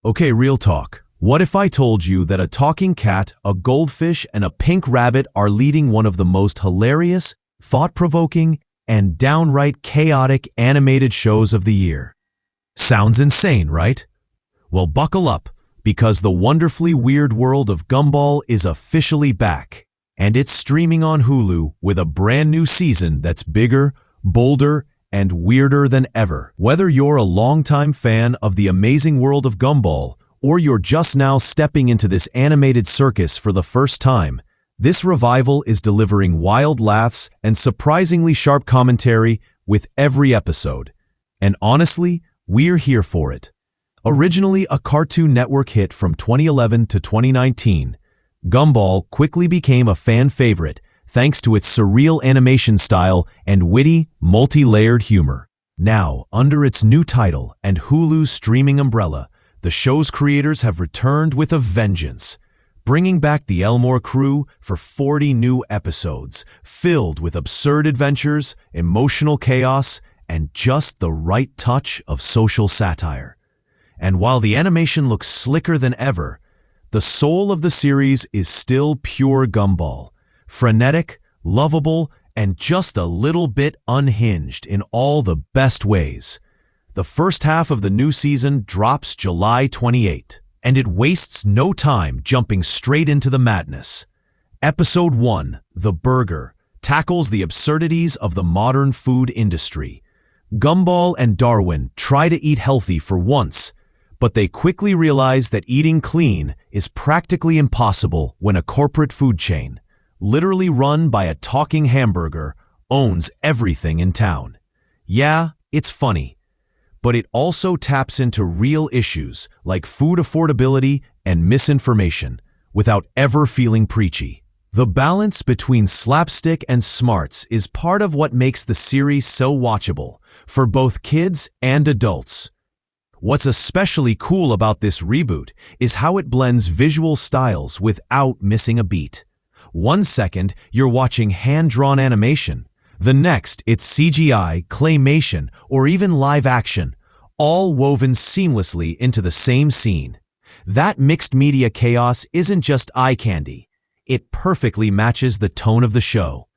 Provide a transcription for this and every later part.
Okay, real talk. What if I told you that a talking cat, a goldfish, and a pink rabbit are leading one of the most hilarious, thought-provoking, and downright chaotic animated shows of the year? Sounds insane, right? Well, buckle up, because the wonderfully weird world of Gumball is officially back, and it's streaming on Hulu with a brand new season that's bigger, bolder, and weirder than ever. Whether you're a longtime fan of the Amazing World of Gumball, or you're just now stepping into this animated circus for the first time, this revival is delivering wild laughs and surprisingly sharp commentary with every episode. And honestly, we're here for it. Originally a Cartoon Network hit from 2011 to 2019, Gumball quickly became a fan favorite thanks to its surreal animation style and witty, multi-layered humor. Now, under its new title and Hulu's streaming umbrella, the show's creators have returned with a vengeance, bringing back the Elmore crew for 40 new episodes, filled with absurd adventures, emotional chaos, and just the right touch of social satire. And while the animation looks slicker than ever, the soul of the series is still pure Gumball, frenetic, lovable, and just a little bit unhinged in all the best ways. The first half of the new season drops July 28, and it wastes no time jumping straight into the madness. Episode 1, The Burger, tackles the absurdities of the modern food industry. Gumball and Darwin try to eat healthy for once, but they quickly realize that eating clean is practically impossible when a corporate food chain, literally run by a talking hamburger, owns everything in town. Yeah, it's funny, but it also taps into real issues like food affordability and misinformation without ever feeling preachy. The balance between slapstick and smarts is part of what makes the series so watchable for both kids and adults. What's especially cool about this reboot is how it blends visual styles without missing a beat. One second, you're watching hand-drawn animation. The next, it's CGI, claymation, or even live action, all woven seamlessly into the same scene. That mixed media chaos isn't just eye candy. It perfectly matches the tone of the show.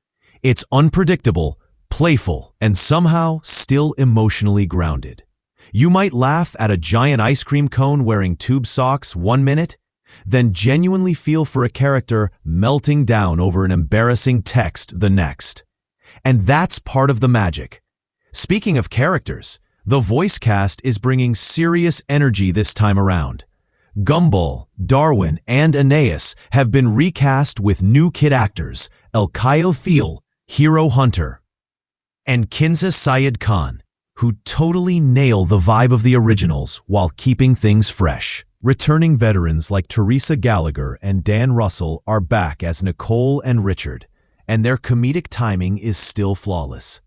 It's unpredictable, playful, and somehow still emotionally grounded. You might laugh at a giant ice cream cone wearing tube socks 1 minute, then genuinely feel for a character melting down over an embarrassing text the next. And that's part of the magic. Speaking of characters, the voice cast is bringing serious energy this time around. Gumball, Darwin, and Aeneas have been recast with new kid actors, Elkayo Thiel, Hero Hunter, and Kinza Syed Khan, who totally nail the vibe of the originals while keeping things fresh. Returning veterans like Teresa Gallagher and Dan Russell are back as Nicole and Richard, and their comedic timing is still flawless.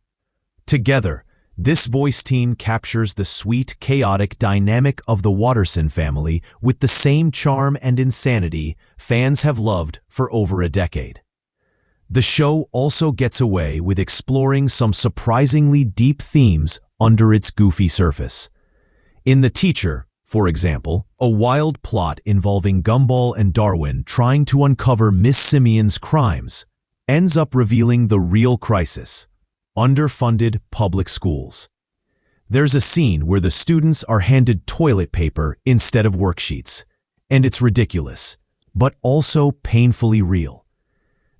Together, this voice team captures the sweet, chaotic dynamic of the Watterson family with the same charm and insanity fans have loved for over a decade. The show also gets away with exploring some surprisingly deep themes under its goofy surface. In The Teacher, for example, a wild plot involving Gumball and Darwin trying to uncover Miss Simeon's crimes ends up revealing the real crisis: underfunded public schools. There's a scene where the students are handed toilet paper instead of worksheets, and it's ridiculous, but also painfully real.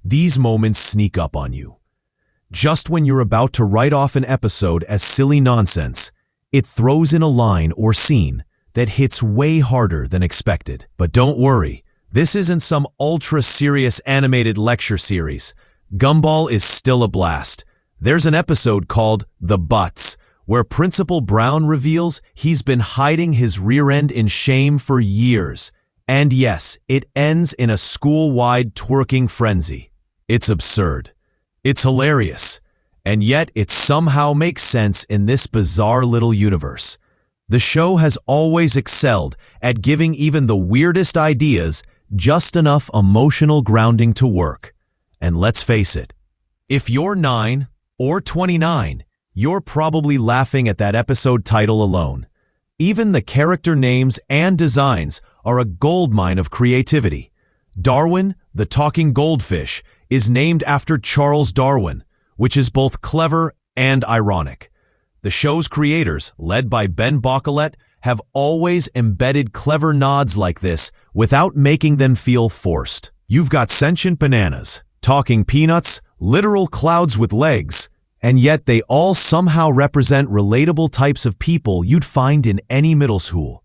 These moments sneak up on you. Just when you're about to write off an episode as silly nonsense, it throws in a line or scene that hits way harder than expected. But don't worry, this isn't some ultra-serious animated lecture series. Gumball is still a blast. There's an episode called The Butts, where Principal Brown reveals he's been hiding his rear end in shame for years. And yes, it ends in a school-wide twerking frenzy. It's absurd. It's hilarious. And yet it somehow makes sense in this bizarre little universe. The show has always excelled at giving even the weirdest ideas just enough emotional grounding to work. And let's face it, if you're 9 or 29, you're probably laughing at that episode title alone. Even the character names and designs are a goldmine of creativity. Darwin, the talking goldfish, is named after Charles Darwin, which is both clever and ironic. The show's creators, led by Ben Bocquelet, have always embedded clever nods like this without making them feel forced. You've got sentient bananas, talking peanuts, literal clouds with legs, and yet they all somehow represent relatable types of people you'd find in any middle school.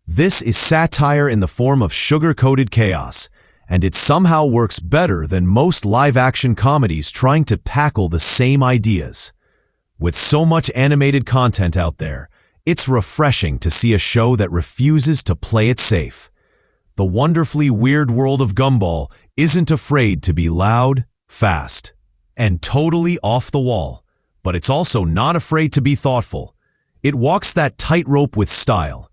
This is satire in the form of sugar-coated chaos, and it somehow works better than most live-action comedies trying to tackle the same ideas. With so much animated content out there, it's refreshing to see a show that refuses to play it safe. The wonderfully weird world of Gumball isn't afraid to be loud, fast, and totally off the wall, but it's also not afraid to be thoughtful. It walks that tightrope with style.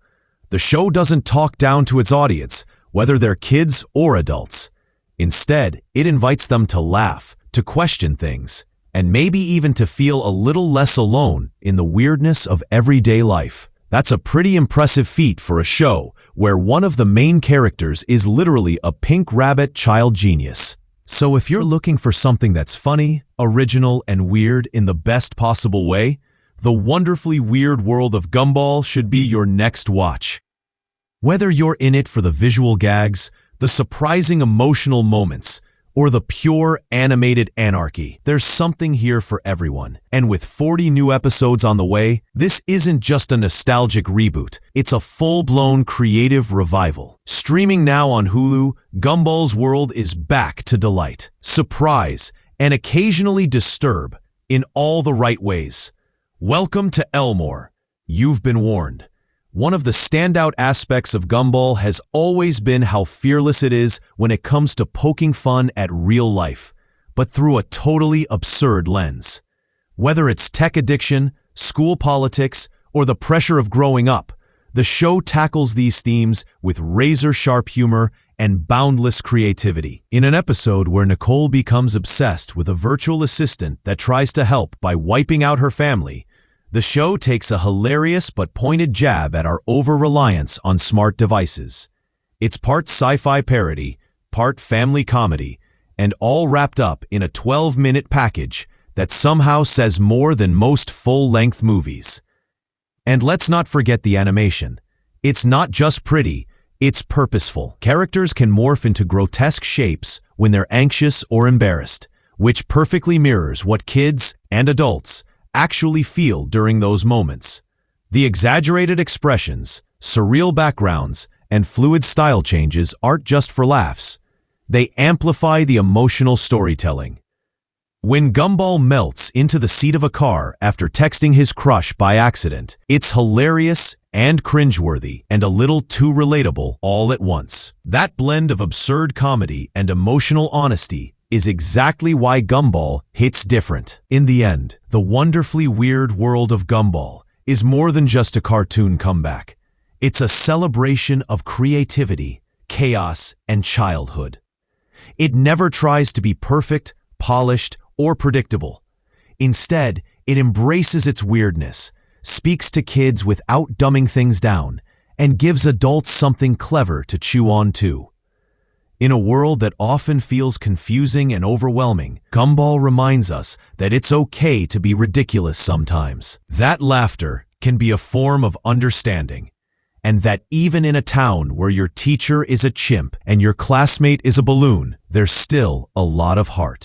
The show doesn't talk down to its audience, whether they're kids or adults. Instead, it invites them to laugh, to question things, and maybe even to feel a little less alone in the weirdness of everyday life. That's a pretty impressive feat for a show where one of the main characters is literally a pink rabbit child genius. So if you're looking for something that's funny, original, and weird in the best possible way, the wonderfully weird world of Gumball should be your next watch. Whether you're in it for the visual gags, the surprising emotional moments, or the pure animated anarchy, there's something here for everyone. And with 40 new episodes on the way, this isn't just a nostalgic reboot, it's a full-blown creative revival. Streaming now on Hulu, Gumball's world is back to delight, surprise, and occasionally disturb in all the right ways. Welcome to Elmore. You've been warned. One of the standout aspects of Gumball has always been how fearless it is when it comes to poking fun at real life, but through a totally absurd lens. Whether it's tech addiction, school politics, or the pressure of growing up, the show tackles these themes with razor-sharp humor and boundless creativity. In an episode where Nicole becomes obsessed with a virtual assistant that tries to help by wiping out her family, the show takes a hilarious but pointed jab at our over-reliance on smart devices. It's part sci-fi parody, part family comedy, and all wrapped up in a 12-minute package that somehow says more than most full-length movies. And let's not forget the animation. It's not just pretty, it's purposeful. Characters can morph into grotesque shapes when they're anxious or embarrassed, which perfectly mirrors what kids and adults actually feel during those moments. The exaggerated expressions, surreal backgrounds, and fluid style changes aren't just for laughs. They amplify the emotional storytelling. When Gumball melts into the seat of a car after texting his crush by accident, it's hilarious and cringeworthy and a little too relatable all at once. That blend of absurd comedy and emotional honesty is exactly why Gumball hits different. In the end, the wonderfully weird world of Gumball is more than just a cartoon comeback. It's a celebration of creativity, chaos, and childhood. It never tries to be perfect, polished, or predictable. Instead, it embraces its weirdness, speaks to kids without dumbing things down, and gives adults something clever to chew on too. In a world that often feels confusing and overwhelming, Gumball reminds us that it's okay to be ridiculous sometimes. That laughter can be a form of understanding, and that even in a town where your teacher is a chimp and your classmate is a balloon, there's still a lot of heart.